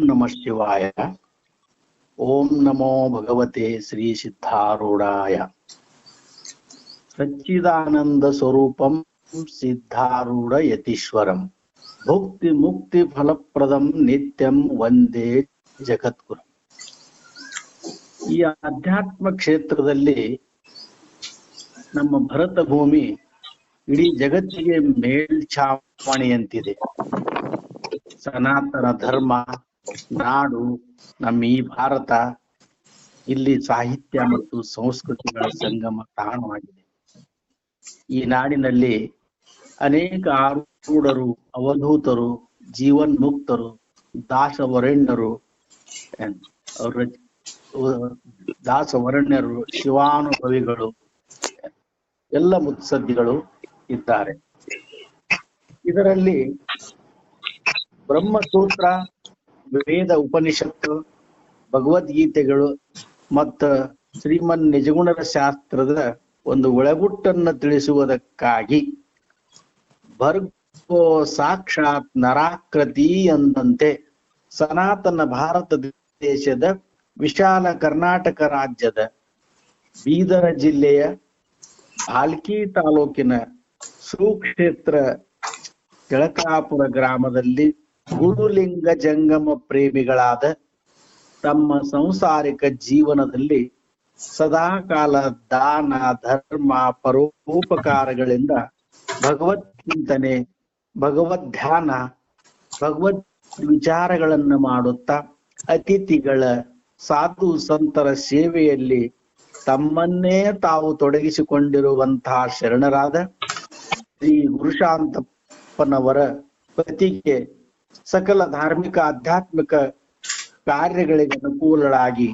ನಮಃ ಶಿವಾಯ. ಓಂ ನಮೋ ಭಗವತೆ ಶ್ರೀ ಸಿದ್ಧಾರೂಢಾಯ. ಸಚ್ಚಿದಾನಂದ ಸ್ವರೂಪಂ ಸಿದ್ಧಾರೂಢ ಯತೀಶ್ವರಂ ಭುಕ್ತಿ ಮುಕ್ತಿ ಫಲಪ್ರದಂ ನಿತ್ಯಂ ವಂದೇ ಜಗದ್ಗುರು. ಈ ಆಧ್ಯಾತ್ಮ ಕ್ಷೇತ್ರದಲ್ಲಿ ನಮ್ಮ ಭರತ ಭೂಮಿ ಇಡೀ ಜಗತ್ತಿಗೆ ಮೇಲ್ಛಾವಣಿಯಂತಿದೆ. ಸನಾತನ ಧರ್ಮ ನಾಡು ನಮ್ಮ ಈ ಭಾರತ, ಇಲ್ಲಿ ಸಾಹಿತ್ಯ ಮತ್ತು ಸಂಸ್ಕೃತಿಗಳ ಸಂಗಮ ತಾಣವಾಗಿದೆ. ಈ ನಾಡಿನಲ್ಲಿ ಅನೇಕ ಆರೂಢರು, ಅವಧೂತರು, ಜೀವನ್ಮುಕ್ತರು, ದಾಸವರೇಣ್ಯರು, ದಾಸವರಣ್ಯರು, ಶಿವಾನುಭವಿಗಳು, ಎಲ್ಲ ಮುತ್ಸದ್ದಿಗಳು ಇದ್ದಾರೆ. ಇದರಲ್ಲಿ ಬ್ರಹ್ಮಸೂತ್ರ, ವೇದ ಉಪನಿಷತ್ತು, ಭಗವದ್ಗೀತೆಗಳು ಮತ್ತು ಶ್ರೀಮನ್ ನಿಜಗುಣರ ಶಾಸ್ತ್ರದ ಒಂದು ಒಳಗುಟ್ಟನ್ನು ತಿಳಿಸುವುದಕ್ಕಾಗಿ ಭರ್ಗೋ ಸಾಕ್ಷಾತ್ ನರಾಕೃತಿ ಎಂದಂತೆ ಸನಾತನ ಭಾರತ ದೇಶದ ವಿಶಾಲ ಕರ್ನಾಟಕ ರಾಜ್ಯದ ಬೀದರ ಜಿಲ್ಲೆಯ ಭಾಲ್ಕಿ ತಾಲೂಕಿನ ಸುಕ್ಷೇತ್ರ ಕೆಳಕಾಪುರ ಗ್ರಾಮದಲ್ಲಿ ಗುರುಲಿಂಗ ಜಂಗಮ ಪ್ರೇಮಿಗಳಾದ ತಮ್ಮ ಸಂಸಾರಿಕ ಜೀವನದಲ್ಲಿ ಸದಾಕಾಲ ದಾನ ಧರ್ಮ ಪರೋಪಕಾರಗಳಿಂದ ಭಗವತ್ ಚಿಂತನೆ, ಭಗವದ್ ಧ್ಯಾನ, ಭಗವದ್ ವಿಚಾರಗಳನ್ನು ಮಾಡುತ್ತಾ ಅತಿಥಿಗಳ ಸಾಧು ಸಂತರ ಸೇವೆಯಲ್ಲಿ ತಮ್ಮನ್ನೇ ತಾವು ತೊಡಗಿಸಿಕೊಂಡಿರುವಂತಹ ಶರಣರಾದ ಶ್ರೀ ಗುರುಶಾಂತಪ್ಪನವರ ಪತಿಗೆ ಸಕಲ ಧಾರ್ಮಿಕ ಆಧ್ಯಾತ್ಮಿಕ ಕಾರ್ಯಗಳಿಗೆ ಅನುಕೂಲಳಾಗಿ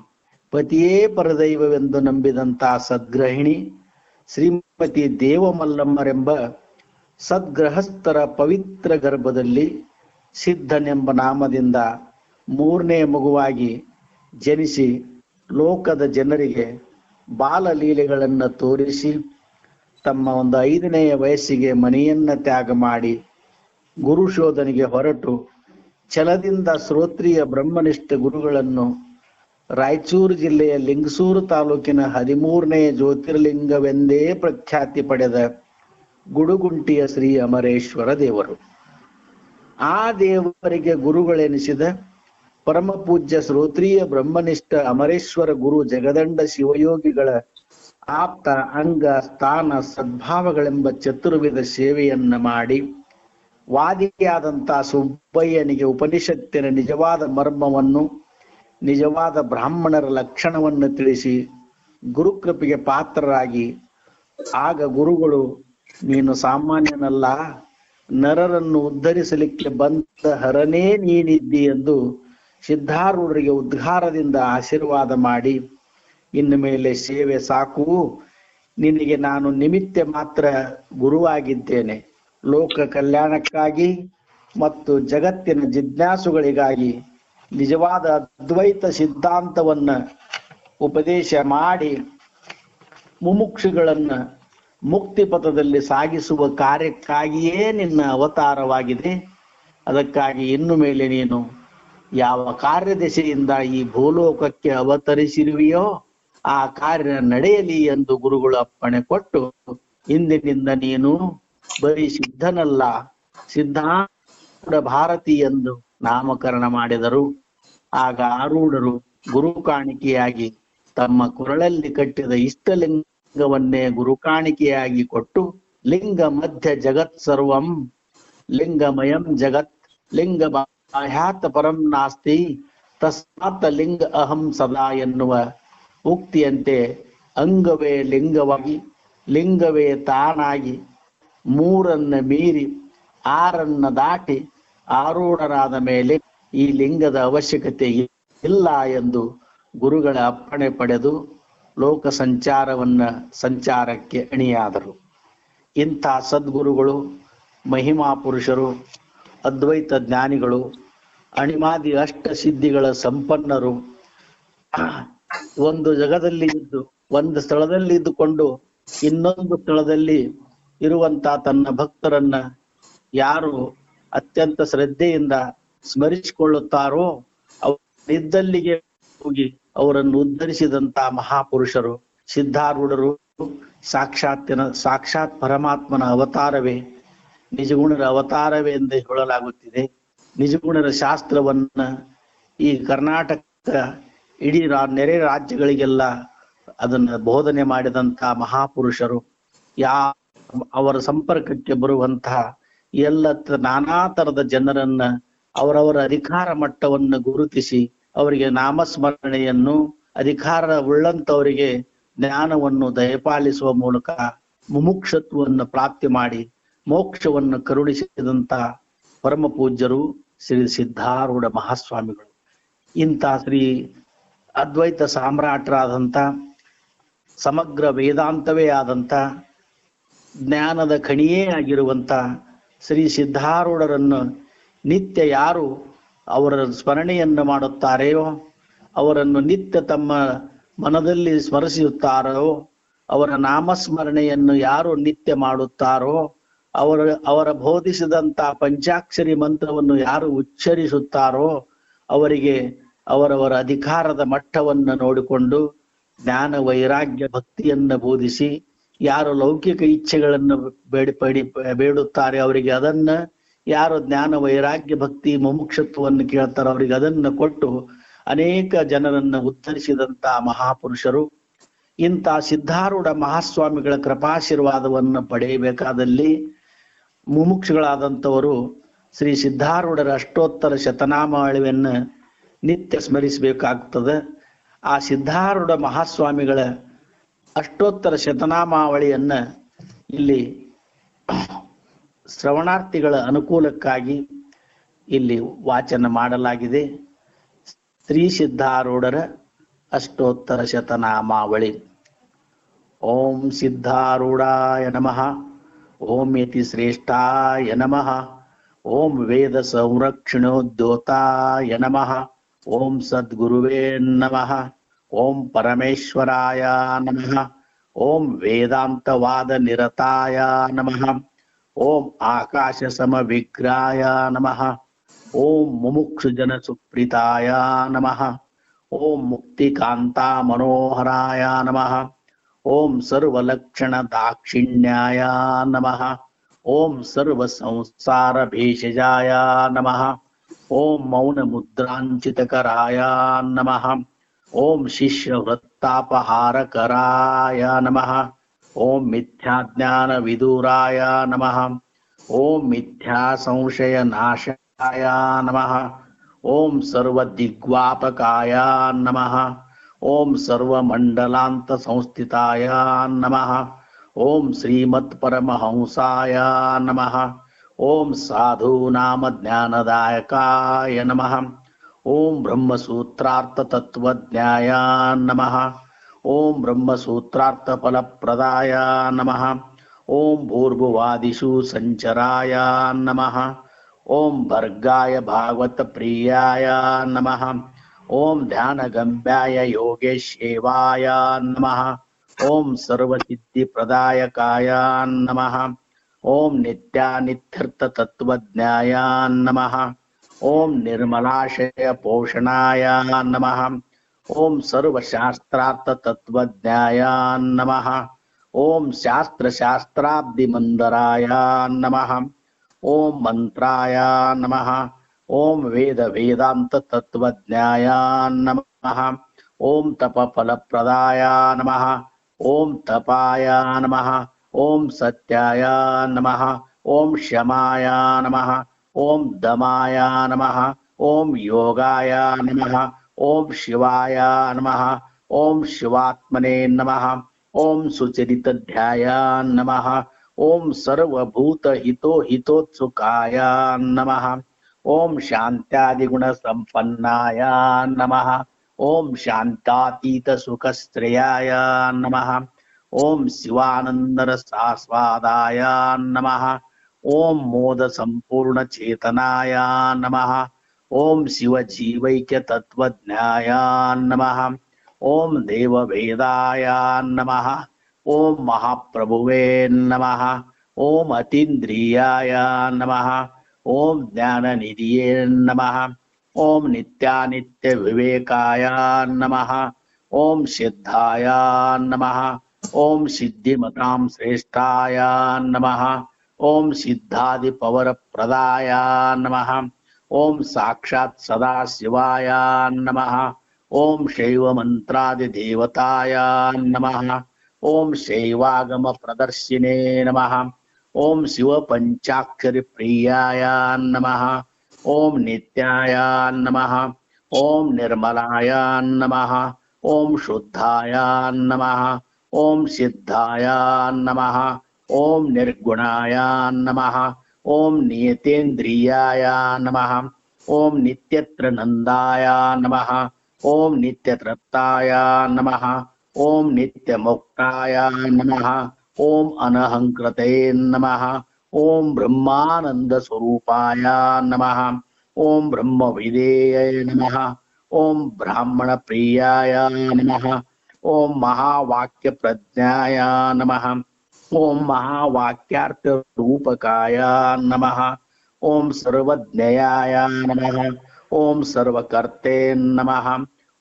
ಪತಿಯೇ ಪರದೈವವೆಂದು ನಂಬಿದಂತಹ ಸದ್ಗ್ರಹಿಣಿ ಶ್ರೀಮತಿ ದೇವಮಲ್ಲಮ್ಮರೆಂಬ ಸದ್ಗೃಹಸ್ಥರ ಪವಿತ್ರ ಗರ್ಭದಲ್ಲಿ ಸಿದ್ಧನೆಂಬ ನಾಮದಿಂದ 3ನೇ ಮಗುವಾಗಿ ಜನಿಸಿ ಲೋಕದ ಜನರಿಗೆ ಬಾಲಲೀಲೆಗಳನ್ನು ತೋರಿಸಿ ತಮ್ಮ ಒಂದು 5ನೇ ವಯಸ್ಸಿಗೆ ಮನೆಯನ್ನ ತ್ಯಾಗ ಮಾಡಿ ಗುರುಶೋಧನೆಗೆ ಹೊರಟು ಛಲದಿಂದ ಶ್ರೋತ್ರಿಯ ಬ್ರಹ್ಮನಿಷ್ಠ ಗುರುಗಳನ್ನು ರಾಯಚೂರು ಜಿಲ್ಲೆಯ ಲಿಂಗಸೂರು ತಾಲೂಕಿನ 13ನೇ ಜ್ಯೋತಿರ್ಲಿಂಗವೆಂದೇ ಪ್ರಖ್ಯಾತಿ ಪಡೆದ ಗುಡುಗುಂಟಿಯ ಶ್ರೀ ಅಮರೇಶ್ವರ ದೇವರು. ಆ ದೇವರಿಗೆ ಗುರುಗಳೆನಿಸಿದ ಪರಮ ಪೂಜ್ಯ ಶ್ರೋತ್ರಿಯ ಬ್ರಹ್ಮನಿಷ್ಠ ಅಮರೇಶ್ವರ ಗುರು ಜಗದಂಡ ಶಿವಯೋಗಿಗಳ ಆಪ್ತ ಅಂಗ ಸ್ಥಾನ ಸದ್ಭಾವಗಳೆಂಬ ಚತುರ್ವಿಧ ಸೇವೆಯನ್ನ ಮಾಡಿ ವಾದಿಯಾದಂಥ ಸುಬ್ಬಯ್ಯನಿಗೆ ಉಪನಿಷತ್ತಿನ ನಿಜವಾದ ಮರ್ಮವನ್ನು, ನಿಜವಾದ ಬ್ರಾಹ್ಮಣರ ಲಕ್ಷಣವನ್ನು ತಿಳಿಸಿ ಗುರುಕೃಪೆಗೆ ಪಾತ್ರರಾಗಿ ಆಗ ಗುರುಗಳು ನೀನು ಸಾಮಾನ್ಯನಲ್ಲ, ನರರನ್ನು ಉದ್ಧರಿಸಲಿಕ್ಕೆ ಬಂದ ಹರನೇ ನೀನಿದ್ದಿ ಎಂದು ಸಿದ್ಧಾರೂಢರಿಗೆ ಉದ್ಘಾರದಿಂದ ಆಶೀರ್ವಾದ ಮಾಡಿ, ಇನ್ನು ಮೇಲೆ ಸೇವೆ ಸಾಕು, ನಿನಗೆ ನಾನು ನಿಮಿತ್ತ ಮಾತ್ರ ಗುರುವಾಗಿದ್ದೇನೆ, ಲೋಕ ಕಲ್ಯಾಣಕ್ಕಾಗಿ ಮತ್ತು ಜಗತ್ತಿನ ಜಿಜ್ಞಾಸುಗಳಿಗಾಗಿ ನಿಜವಾದ ಅದ್ವೈತ ಸಿದ್ಧಾಂತವನ್ನ ಉಪದೇಶ ಮಾಡಿ ಮುಮುಕ್ಷುಗಳನ್ನ ಮುಕ್ತಿ ಪಥದಲ್ಲಿ ಸಾಗಿಸುವ ಕಾರ್ಯಕ್ಕಾಗಿಯೇ ನಿನ್ನ ಅವತಾರವಾಗಿದೆ. ಅದಕ್ಕಾಗಿ ಇನ್ನು ಮೇಲೆ ನೀನು ಯಾವ ಕಾರ್ಯದಶೆಯಿಂದ ಈ ಭೂಲೋಕಕ್ಕೆ ಅವತರಿಸಿರುವೆಯೋ ಆ ಕಾರ್ಯ ನಡೆಯಲಿ ಎಂದು ಗುರುಗಳು ಅಪ್ಪಣೆ ಕೊಟ್ಟು ಇಂದಿನಿಂದ ನೀನು ಬರೀ ಸಿದ್ಧನಲ್ಲ, ಸಿದ್ಧಾರೂಢ ಭಾರತಿ ಎಂದು ನಾಮಕರಣ ಮಾಡಿದರು. ಆಗ ಆರೂಢರು ಗುರು ಕಾಣಿಕೆಯಾಗಿ ತಮ್ಮ ಕೊರಳಲ್ಲಿ ಕಟ್ಟಿದ ಇಷ್ಟಲಿಂಗವನ್ನೇ ಗುರು ಕಾಣಿಕೆಯಾಗಿ ಕೊಟ್ಟು ಲಿಂಗ ಮಧ್ಯ ಜಗತ್ ಸರ್ವಂ ಲಿಂಗಮಯಂ ಜಗತ್ ಲಿಂಗ ಬಾಹ್ಯಾತ್ ಪರಂ ನಾಸ್ತಿ ತಸ್ಮಾತ್ ಲಿಂಗ ಅಹಂ ಸದಾ ಎನ್ನುವ ಉಕ್ತಿಯಂತೆ ಅಂಗವೇ ಲಿಂಗವಾಗಿ, ಲಿಂಗವೇ ತಾನಾಗಿ, 3ರನ್ನ ಮೀರಿ 6ರನ್ನ ದಾಟಿ ಆರೂಢರಾದ ಮೇಲೆ ಈ ಲಿಂಗದ ಅವಶ್ಯಕತೆ ಇಲ್ಲ ಎಂದು ಗುರುಗಳ ಅಪ್ಪಣೆ ಪಡೆದು ಲೋಕ ಸಂಚಾರಕ್ಕೆ ಅಣಿಯಾದರು. ಇಂಥ ಸದ್ಗುರುಗಳು, ಮಹಿಮಾ ಪುರುಷರು, ಅದ್ವೈತ ಜ್ಞಾನಿಗಳು, ಅಣಿಮಾದಿ ಅಷ್ಟ ಸಿದ್ಧಿಗಳ ಸಂಪನ್ನರು ಒಂದು ಜಗದಲ್ಲಿ ಇದ್ದು ಒಂದು ಸ್ಥಳದಲ್ಲಿ ಇದ್ದುಕೊಂಡು ಇನ್ನೊಂದು ಸ್ಥಳದಲ್ಲಿ ಇರುವಂತ ತನ್ನ ಭಕ್ತರನ್ನ ಯಾರು ಅತ್ಯಂತ ಶ್ರದ್ಧೆಯಿಂದ ಸ್ಮರಿಸಿಕೊಳ್ಳುತ್ತಾರೋ ನಿದ್ದಲ್ಲಿಗೆ ಹೋಗಿ ಅವರನ್ನು ಉದ್ಧರಿಸಿದಂತ ಮಹಾಪುರುಷರು ಸಿದ್ಧಾರೂಢರು. ಸಾಕ್ಷಾತ್ ಪರಮಾತ್ಮನ ಅವತಾರವೇ, ನಿಜಗುಣರ ಅವತಾರವೇ ಎಂದು ಹೇಳಲಾಗುತ್ತಿದೆ. ನಿಜಗುಣರ ಶಾಸ್ತ್ರವನ್ನ ಈ ಕರ್ನಾಟಕ ಇಡೀ ನೆರೆ ರಾಜ್ಯಗಳಿಗೆಲ್ಲ ಅದನ್ನ ಬೋಧನೆ ಮಾಡಿದಂತ ಮಹಾಪುರುಷರು. ಅವರ ಸಂಪರ್ಕಕ್ಕೆ ಬರುವಂತಹ ಎಲ್ಲ ನಾನಾ ತರದ ಜನರನ್ನ ಅವರವರ ಅಧಿಕಾರ ಮಟ್ಟವನ್ನು ಗುರುತಿಸಿ ಅವರಿಗೆ ನಾಮಸ್ಮರಣೆಯನ್ನು, ಅಧಿಕಾರ ಉಳ್ಳಂತವರಿಗೆ ಜ್ಞಾನವನ್ನು ದಯಪಾಲಿಸುವ ಮೂಲಕ ಮುಮುಕ್ಷತ್ವವನ್ನು ಪ್ರಾಪ್ತಿ ಮಾಡಿ ಮೋಕ್ಷವನ್ನು ಕರುಣಿಸಿದಂತ ಪರಮ ಪೂಜ್ಯರು ಶ್ರೀ ಸಿದ್ಧಾರೂಢ ಮಹಾಸ್ವಾಮಿಗಳು. ಇಂಥ ಶ್ರೀ ಅದ್ವೈತ ಸಾಮ್ರಾಟರಾದಂಥ, ಸಮಗ್ರ ವೇದಾಂತವೇ ಆದಂಥ, ಜ್ಞಾನದ ಖಣಿಯೇ ಆಗಿರುವಂತ ಶ್ರೀ ಸಿದ್ಧಾರೂಢರನ್ನು ನಿತ್ಯ ಯಾರು ಅವರ ಸ್ಮರಣೆಯನ್ನು ಮಾಡುತ್ತಾರೆಯೋ, ಅವರನ್ನು ನಿತ್ಯ ತಮ್ಮ ಮನದಲ್ಲಿ ಸ್ಮರಿಸುತ್ತಾರೋ, ಅವರ ನಾಮಸ್ಮರಣೆಯನ್ನು ಯಾರು ನಿತ್ಯ ಮಾಡುತ್ತಾರೋ, ಅವರ ಬೋಧಿಸಿದಂತ ಪಂಚಾಕ್ಷರಿ ಮಂತ್ರವನ್ನು ಯಾರು ಉಚ್ಚರಿಸುತ್ತಾರೋ ಅವರಿಗೆ ಅವರವರ ಅಧಿಕಾರದ ಮಟ್ಟವನ್ನು ನೋಡಿಕೊಂಡು ಜ್ಞಾನ ವೈರಾಗ್ಯ ಭಕ್ತಿಯನ್ನು ಬೋಧಿಸಿ, ಯಾರು ಲೌಕಿಕ ಇಚ್ಛೆಗಳನ್ನು ಬೇಡುತ್ತಾರೆ ಅವರಿಗೆ ಅದನ್ನ, ಯಾರು ಜ್ಞಾನ ವೈರಾಗ್ಯ ಭಕ್ತಿ ಮುಮುಕ್ಷತ್ವವನ್ನು ಕೇಳ್ತಾರೋ ಅವರಿಗೆ ಅದನ್ನು ಕೊಟ್ಟು ಅನೇಕ ಜನರನ್ನು ಉದ್ಧರಿಸಿದಂತ ಮಹಾಪುರುಷರು. ಇಂಥ ಸಿದ್ಧಾರೂಢ ಮಹಾಸ್ವಾಮಿಗಳ ಕೃಪಾಶೀರ್ವಾದವನ್ನು ಪಡೆಯಬೇಕಾದಲ್ಲಿ ಮುಮುಕ್ಷುಗಳಾದಂಥವರು ಶ್ರೀ ಸಿದ್ಧಾರೂಢರ ಅಷ್ಟೋತ್ತರ ಶತನಾಮಾವಳಿಯನ್ನು ನಿತ್ಯ ಸ್ಮರಿಸಬೇಕಾಗ್ತದೆ. ಆ ಸಿದ್ಧಾರೂಢ ಮಹಾಸ್ವಾಮಿಗಳ ಅಷ್ಟೋತ್ತರ ಶತನಾಮಾವಳಿಯನ್ನ ಇಲ್ಲಿ ಶ್ರವಣಾರ್ಥಿಗಳ ಅನುಕೂಲಕ್ಕಾಗಿ ಇಲ್ಲಿ ವಾಚನ ಮಾಡಲಾಗಿದೆ. ಶ್ರೀ ಸಿದ್ಧಾರೂಢರ ಅಷ್ಟೋತ್ತರ ಶತನಾಮಾವಳಿ. ಓಂ ಸಿದ್ಧಾರೂಢಾಯ ನಮಃ. ಓಂ ಯತಿ ಶ್ರೇಷ್ಠಾಯ ನಮಃ. ಓಂ ವೇದ ಸಂರಕ್ಷಣೋದ್ಯೋತಾಯ ನಮಃ. ಓಂ ಸದ್ಗುರುವೇ ನಮಃ. ಓಂ ಪರಮೇಶ್ವರಾಯ ನಮಃ. ಓಂ ವೇದಾಂತವಾದ ನಿರತಾಯ ನಮಃ. ಓಂ ಆಕಾಶ ಸಮವಿಗ್ರಾಯ ನಮಃ. ಓಂ ಮುಮುಕ್ಷು ಜನ ಸುಪ್ರೀತಾಯ ನಮಃ. ಓಂ ಮುಕ್ತಿಕಾಂತಾ ಮನೋಹರಾಯ ನಮಃ. ಓಂ ಸರ್ವಲಕ್ಷಣ ದಾಕ್ಷಿಣ್ಯಾಯ ನಮಃ. ಓಂ ಸರ್ವ ಸಂಸಾರ ಭೇಷಜಾಯ ನಮಃ. ಓಂ ಮೌನ ಮುದ್ರಾಂಚಿತಕರಾಯ ನಮಃ. ಓಂ ಶಿಷ್ಯ ವೃತ್ತಾಪಹಾರಕರಾಯ ನಮಃ. ಓಂ ಮಿಥ್ಯಾಜ್ಞಾನ ವಿದೂರಾಯ ನಮಃ. ಓಂ ಮಿಥ್ಯಾ ಸಂಶಯ ನಾಶಾಯ ನಮಃ. ಓಂ ಸರ್ವ ದಿಗ್ವಾಪಕಾಯ ನಮಃ. ಓಂ ಸರ್ವಮಂಡಲಾಂತ ಸಂಸ್ಥಿತಾಯ ನಮಃ. ಓಂ ಶ್ರೀಮತ್ ಪರಮಹಂಸಾಯ ನಮಃ. ಓಂ ಸಾಧೂನಾಮ ಜ್ಞಾನದಾಯಕಾಯ ನಮಃ. ಓಂ ಬ್ರಹ್ಮಸೂತ್ರಾರ್ಥ ತತ್ವಜ್ಞಾಯ ನಮಃ. ಓಂ ಬ್ರಹ್ಮಸೂತ್ರಾರ್ಥ ಫಲಪ್ರದಾಯ ನಮಃ. ಓಂ ಭೂರ್ಭುವಾದಿಷು ಸಂಚರಾಯ ನಮಃ. ಓಂ ಭರ್ಗಾಯ ಭಾಗವತ ಪ್ರಿಯಾಯ ನಮಃ. ಓಂ ಧ್ಯಾನಗಮ್ಯಾಯ ಯೋಗೇಶೇವಾಯ ನಮಃ. ಓಂ ಸರ್ವಸಿದ್ಧಿ ಪ್ರದಾಯಕಾಯ ನಮಃ. ಓಂ ನಿತ್ಯಾನಿತ್ಯರ್ಥ ತತ್ವಜ್ಞಾಯ ನಮಃ. ಓಂ ನಿರ್ಮಲಾಶಯ ಪೋಷಣಾಯ ನಮಃ. ಓಂ ಸರ್ವಶಾಸ್ತ್ರಾರ್ಥ ತತ್ವಜ್ಞಾಯ ನಮಃ. ಓಂ ಶಾಸ್ತ್ರಾಬ್ಧಿ ಮಂದರಾಯ ನಮಃ. ಓಂ ಮಂತ್ರಾಯ ನಮಃ. ಓಂ ವೇದ ವೇದಾಂತ ತತ್ವಜ್ಞಾಯ ನಮಃ. ಓಂ ತಪ ಫಲಪ್ರದಾಯ ನಮಃ. ಓಂ ತಪಾಯ ನಮಃ. ಓಂ ಸತ್ಯಾಯ ನಮಃ. ಓಂ ಶಮಾಯ ನಮಃ. ಓಂ ದಮಾಯ ನಮಃ. ಓಂ ಯೋಗಾಯ ನಮಃ. ಓಂ ಶಿವಾಯ ನಮಃ. ಓಂ ಶಿವಾತ್ಮನೇ ನಮಃ. ಓಂ ಸುಚರಿತಧ್ಯಾಯ ನಮಃ. ಓಂ ಸರ್ವಭೂತ ಹಿತೋತ್ಸುಕಾಯ ನಮಃ. ಓಂ ಶಾಂತ್ಯಾದಿಗುಣ ಸಂಪನ್ನಾಯ ನಮಃ. ಓಂ ಶಾಂತಾತೀತ ಸುಖಶ್ರೇಯಾಯ ನಮಃ. ಓಂ ಶಿವಾನಂದರ ಸಾಸ್ವಾದಾಯ ನಮಃ. ಓಂ ಮೋದ ಸಂಪೂರ್ಣ ಚೇತನಾಯ ನಮಃ. ಓಂ ಶಿವ ಜೀವೈಕ್ಯ ತತ್ವಜ್ಞಾಯ ನಮಃ. ಓಂ ದೇವ ವೇದಾಯ ನಮಃ. ಓಂ ಮಹಾಪ್ರಭುವೇ ನಮಃ. ಓಂ ಅತೀಂದ್ರಿಯಾಯ ನಮಃ. ಓಂ ಜ್ಞಾನ ನಿಧಿಯೇ ನಮಃ. ಓಂ ನಿತ್ಯಾನಿತ್ಯ ವಿವೇಕಾಯ ನಮಃ. ಓಂ ಸಿದ್ಧಾಯ ನಮಃ. ಓಂ ಸಿದ್ಧಿಮತಾಂ ಶ್ರೇಷ್ಠಾಯ ನಮಃ. ಓಂ ಸಿದ್ಧಾದಿ ಪವರ ಪ್ರದಾಯ ನಮಃ. ಓಂ ಸಾಕ್ಷಾತ್ ಸದಾ ಶಿವಾಯ ನಮಃ. ಓಂ ಶೈವ ಮಂತ್ರಾದಿ ದೇವತಾಯ ನಮಃ. ಓಂ ಶೈವಾಗಮ ಪ್ರದರ್ಶಿನೇ ನಮಃ. ಓಂ ಶಿವ ಪಂಚಾಕ್ಷರಿ ಪ್ರಿಯಾಯ ನಮಃ. ಓಂ ನಿತ್ಯಾಯ ನಮಃ. ಓಂ ನಿರ್ಮಲಾಯ ನಮಃ. ಓಂ ಶುದ್ಧಾಯ ನಮಃ. ಓಂ ಸಿದ್ಧಾಯ ನಮಃ. ಓಂ ನಿರ್ಗುಣಾಯ ನಮಃ. ಓಂ ನಿಯತೇಂದ್ರಿಯಾಯ ನಮಃ. ಓಂ ನಿತ್ಯತ್ರ ನಂದಾಯ ನಮಃ. ಓಂ ನಿತ್ಯತೃಪ್ತಾಯ ನಮಃ. ಓಂ ನಿತ್ಯಮುಕ್ತಾಯ ನಮಃ. ಓಂ ಅನಹಂಕೃತೇ ನಮಃ. ಓಂ ಬ್ರಹ್ಮಾನಂದ ಸ್ವರೂಪಾಯ ನಮಃ. ಓಂ ಬ್ರಹ್ಮವಿದೇಯ ನಮಃ. ಓಂ ಬ್ರಾಹ್ಮಣ ಪ್ರಿಯಾಯ ನಮಃ. ಓಂ ಮಹಾವಾಕ್ಯ ಪ್ರಜ್ಞಾಯ ನಮಃ. ಓಂ ಮಹಾವಾಕ್ಯಾರ್ಥ ರೂಪಕಾಯ ನಮಃ. ಓಂ ಸರ್ವಜ್ಞೇಯಾಯ ನಮಃ. ಓಂ ಸರ್ವಕರ್ತೆ ನಮಃ.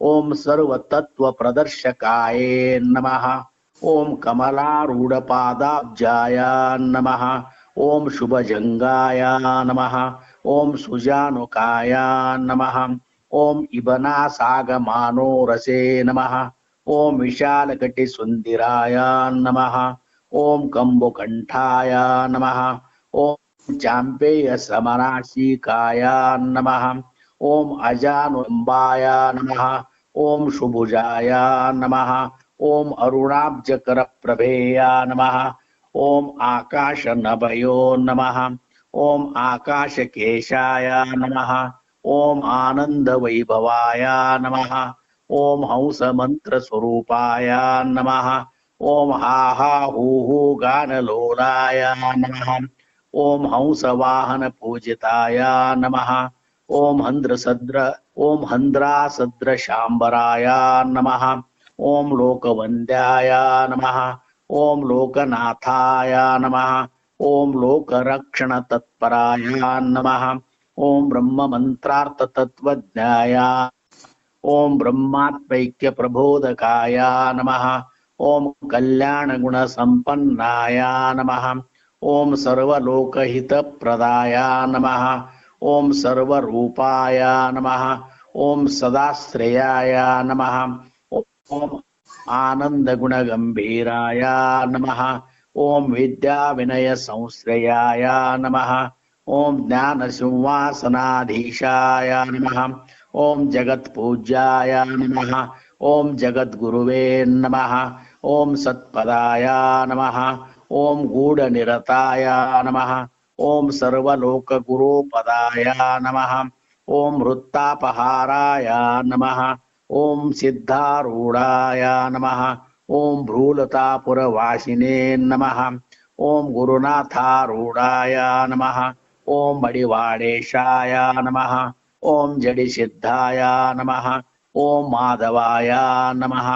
ಓಂ ಸರ್ವತತ್ವ ಪ್ರದರ್ಶಕಾಯೇ ನಮಃ. ಓಂ ಕಮಲಾರೂಢಪಾದಾಬ್ಜಾಯ ನಮಃ. ಓಂ ಶುಭಜಂಗಾಯ ನಮಃ. ಓಂ ಸುಜಾನುಕಾಯ ನಮಃ. ಓಂ ಇಬನಾಸಾಗಮಾನೋ ರಸೇ ನಮಃ. ಓಂ ವಿಶಾಲಕಟಿ ಸುಂದಿರಾಯ ನಮಃ. ಓಂ ಕಂಬುಕಂಠಾಯ ನಮಃ. ಓಂ ಚಾಂಪೇಯ ಸಮರಾಶಿಕಾಯ ನಮಃ. ಓಂ ಅಜಾನುಂಬಾಯ ನಮಃ. ಓಂ ಶುಭುಜಾಯ ನಮಃ. ಓಂ ಅರುಣಾಬ್ಜಕರ ಪ್ರಭೇಯ ನಮಃ. ಓಂ ಆಕಾಶ ನಭಯೋ ನಮಃ. ಓಂ ಆಕಾಶ ಕೇಶಾಯ ನಮಃ. ಓಂ ಆನಂದ ವೈಭವಾಯ ನಮಃ. ಓಂ ಹಂಸ ಮಂತ್ರ ಸ್ವರೂಪಾಯ ನಮಃ. ಓಂ ಹಾ ಹೂ ಗಾನಲೋಲಾಯ ನಮಃ. ಓಂ ಹಂಸ ವಾಹನ ಪೂಜಿತಾಯ ನಮಃ. ಓಂ ಹಂದ್ರಾಸದ್ರ ಶಾಂಬರಾಯ ನಮಃ. ಓಂ ಲೋಕವಂದ್ಯಾಯ ನಮಃ. ಓಂ ಲೋಕನಾಥಾಯ ನಮಃ. ಓಂ ಲೋಕರಕ್ಷಣ ತತ್ಪರಾಯ ನಮಃ. ಓಂ ಬ್ರಹ್ಮ ಮಂತ್ರಾರ್ಥ ತತ್ವಜ್ಞಾಯ. ಓಂ ಬ್ರಹ್ಮಾತ್ಮೈಕ್ಯ ಪ್ರಬೋಧಕಾಯ ನಮಃ. ಓಂ ಕಲ್ಯಾಣ ಗುಣ ಸಂಪನ್ನಾಯ ನಮಃ. ಓಂ ಸರ್ವಲೋಕಹಿತ ಪ್ರದಾಯ ನಮಃ. ಓಂ ಸರ್ವರೂಪಾಯ ನಮಃ. ಓಂ ಸದಾಶ್ರಯಾಯ ನಮಃ. ಓಂ ಆನಂದ ಗುಣ ಗಂಭೀರಾಯ ನಮಃ. ಓಂ ವಿದ್ಯಾ ವಿನಯ ಸಂಶ್ರಯಾಯ ನಮಃ. ಓಂ ಜ್ಞಾನ ಸಿಂಹಾಸನಾಧೀಶಾಯ ನಮಃ. ಓಂ ಜಗತ್ ಪೂಜ್ಯಾಯ ನಮಃ. ಓಂ ಜಗದ್ಗುರುವೇ ನಮಃ. ಓಂ ಸತ್ಪದಾಯ ನಮಃ. ಓಂ ಗೂಢ ನಿರತಾಯ ನಮಃ. ಓಂ ಸರ್ವಲೋಕ ಗುರುಪದಾಯ ನಮಃ. ಓಂ ವೃತ್ತಾಪಹಾರಾಯ ನಮಃ. ಓಂ ಸಿದ್ಧಾರೂಢಾಯ ನಮಃ. ಓಂ ಭ್ರೂಲತಾಪುರವಾಸಿನೇ ನಮಃ. ಓಂ ಗುರುನಾಥಾರೂಢಾಯ ನಮಃ. ಓಂ ಮಡಿವಾಡೇಶಾಯ ನಮಃ. ಓಂ ಜಡಿಸಿದ್ಧಾಯ ನಮಃ. ಓಂ ಮಾಧವಾಯ ನಮಃ.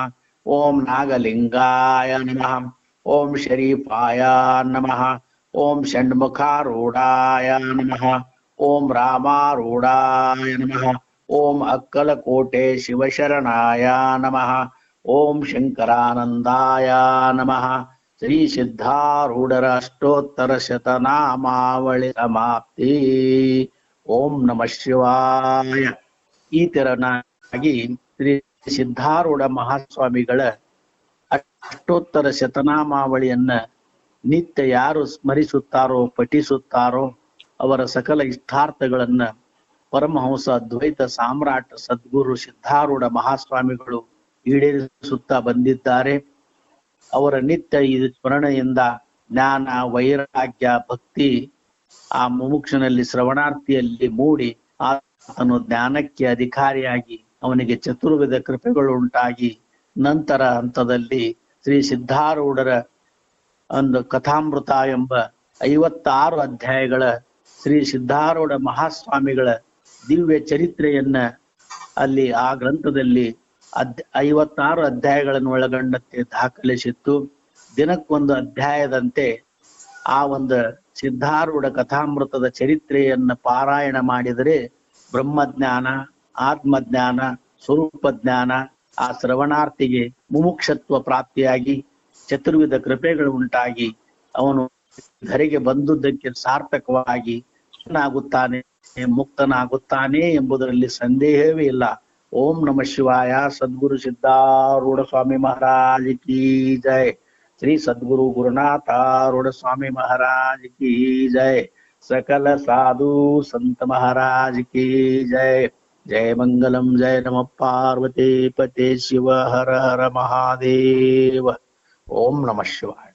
ಓಂ ನಾಗಲಿಂಗಾಯ ನಮಃ. ಓಂ ಶರೀಫಾಯ ನಮಃ. ಓಂ ಷಣ್ಮುಖಾರೂಢಾಯ ನಮಃ. ಓಂ ರಾಮಾರೂಢಾಯ ನಮಃ. ಓಂ ಅಕ್ಕಲಕೋಟೆ ಶಿವಶರಣಾಯ ನಮಃ. ಓಂ ಶಂಕರಾನಂದಾಯ ನಮಃ. ಶ್ರೀ ಸಿದ್ಧಾರೂಢರ ಅಷ್ಟೋತ್ತರ ಶತನಾಮಾವಳಿ ಸಮಾಪ್ತಿ. ಓಂ ನಮಃ ಶಿವಾಯ. ಈ ತೆರನಾಗಿ ಶ್ರೀ ಸಿದ್ಧಾರೂಢ ಮಹಾಸ್ವಾಮಿಗಳ ಅಷ್ಟೋತ್ತರ ಶತನಾಮಾವಳಿಯನ್ನ ನಿತ್ಯ ಯಾರು ಸ್ಮರಿಸುತ್ತಾರೋ ಪಠಿಸುತ್ತಾರೋ ಅವರ ಸಕಲ ಇಷ್ಟಾರ್ಥಗಳನ್ನ ಪರಮಹಂಸ ಅದ್ವೈತ ಸಾಮ್ರಾಟ್ ಸದ್ಗುರು ಸಿದ್ಧಾರೂಢ ಮಹಾಸ್ವಾಮಿಗಳು ಈಡೇರಿಸುತ್ತಾ ಬಂದಿದ್ದಾರೆ. ಅವರ ನಿತ್ಯ ಈ ಸ್ಮರಣೆಯಿಂದ ಜ್ಞಾನ ವೈರಾಗ್ಯ ಭಕ್ತಿ ಆ ಮುಮುಕ್ಷನಲ್ಲಿ ಶ್ರವಣಾರ್ಥಿಯಲ್ಲಿ ಮೂಡಿ ಆತನು ಜ್ಞಾನಕ್ಕೆ ಅಧಿಕಾರಿಯಾಗಿ ಅವನಿಗೆ ಚತುರ್ವಿಧ ಕೃಪೆಗಳು ಉಂಟಾಗಿ ನಂತರ ಹಂತದಲ್ಲಿ ಶ್ರೀ ಸಿದ್ಧಾರೂಢರ ಒಂದು ಕಥಾಮೃತ ಎಂಬ 56 ಅಧ್ಯಾಯಗಳ ಶ್ರೀ ಸಿದ್ಧಾರೂಢ ಮಹಾಸ್ವಾಮಿಗಳ ದಿವ್ಯ ಚರಿತ್ರೆಯನ್ನ ಅಲ್ಲಿ ಆ ಗ್ರಂಥದಲ್ಲಿ 56 ಅಧ್ಯಾಯಗಳನ್ನು ಒಳಗೊಂಡಂತೆ ದಾಖಲಿಸಿತ್ತು. ದಿನಕ್ಕೊಂದು ಅಧ್ಯಾಯದಂತೆ ಆ ಒಂದು ಸಿದ್ಧಾರೂಢ ಕಥಾಮೃತದ ಚರಿತ್ರೆಯನ್ನ ಪಾರಾಯಣ ಮಾಡಿದರೆ ಬ್ರಹ್ಮಜ್ಞಾನ, ಆತ್ಮಜ್ಞಾನ, ಸ್ವರೂಪ ಜ್ಞಾನ ಆ ಶ್ರವಣಾರ್ಥಿಗೆ ಮುಮುಕ್ಷತ್ವ ಪ್ರಾಪ್ತಿಯಾಗಿ ಚತುರ್ವಿಧ ಕೃಪೆಗಳು ಉಂಟಾಗಿ ಅವನು ಧರೆಗೆ ಬಂದುದಕ್ಕೆ ಸಾರ್ಥಕವಾಗಿ ಆಗುತ್ತಾನೆ, ಮುಕ್ತನಾಗುತ್ತಾನೆ ಎಂಬುದರಲ್ಲಿ ಸಂದೇಹವೇ ಇಲ್ಲ. ಓಂ ನಮಃ ಶಿವಾಯ. ಸದ್ಗುರು ಸಿದ್ಧಾರೂಢ ಸ್ವಾಮಿ ಮಹಾರಾಜ್ ಕಿ ಜೈ. ಶ್ರೀ ಸದ್ಗುರು ಗುರುನಾಥಾರೂಢ ಸ್ವಾಮಿ ಮಹಾರಾಜ್ ಕಿ ಜೈ. सकल साधु संत महाराज की जय. जय मंगलम. जय नमः पार्वती पते शिव हर हर महादेव. ओम नमः शिवाय.